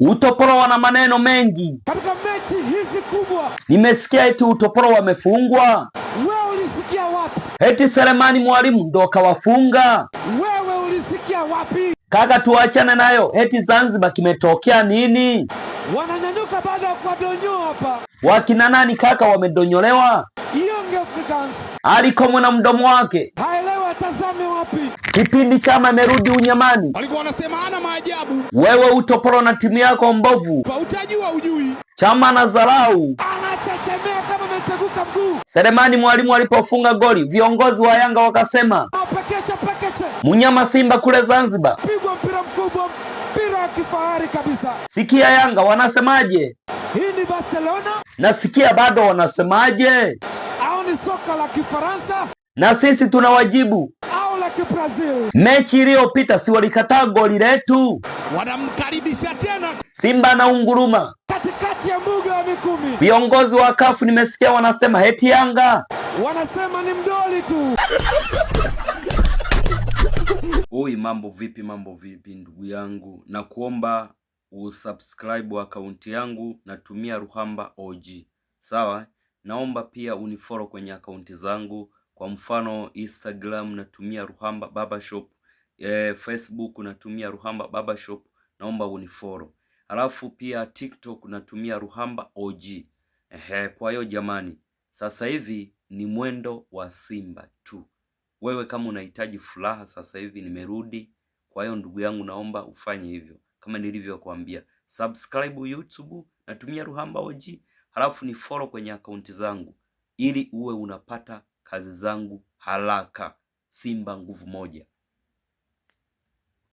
Utopolo wana maneno mengi katika mechi hizi kubwa. Nimesikia eti Utopolo wamefungwa. Wewe ulisikia wapi? Eti Selemani Mwalimu ndo kawafunga. Wewe ulisikia wapi? Kaka, tuachane nayo. Eti Zanzibar kimetokea nini? Wananyanyuka baada ya kuwadonyoa hapa. Wakina nani kaka wamedonyolewa? Young Africans. Alikomwe na mdomo wake. Haelewa atazame wapi. Kipindi Chama amerudi unyamani. Walikuwa wanasema ana maajabu. Wewe Utopolo na timu yako mbovu. Utajua ujui. Chama na dharau. Anachechemea kama ameteguka mguu. Selemani Mwalimu alipofunga goli, viongozi wa Yanga wakasema Pekeche. Munyama Simba kule Zanzibar. Pigwa mpira mkubwa, mpira wa kifahari kabisa. Sikia Yanga wanasemaje? Hii ni Barcelona? Nasikia bado wanasemaje? Au ni soka la Kifaransa? Na sisi tunawajibu. Au la Kibrazil? Mechi iliyopita si walikataa goli letu? Wanamkaribisha tena. Simba na unguruma katikati ya mbuga wa Mikumi. Viongozi wa CAF nimesikia wanasema eti Yanga wanasema ni mdoli tu. Oi, mambo vipi ndugu yangu, na kuomba usubscribe akaunti yangu, natumia Ruhamba OG. Sawa? Naomba pia unifollow kwenye akaunti zangu, kwa mfano Instagram natumia Ruhamba Barbershop, Facebook natumia Ruhamba Barbershop, naomba unifollow. Alafu pia TikTok natumia Ruhamba OG. Kwa hiyo jamani, sasa hivi ni mwendo wa Simba tu. Wewe kama unahitaji furaha sasa hivi nimerudi. Kwa hiyo ndugu yangu, naomba ufanye hivyo kama nilivyokuambia. Subscribe YouTube natumia Ruhamba OG, halafu ni follow kwenye akaunti zangu ili uwe unapata kazi zangu haraka. Simba nguvu moja.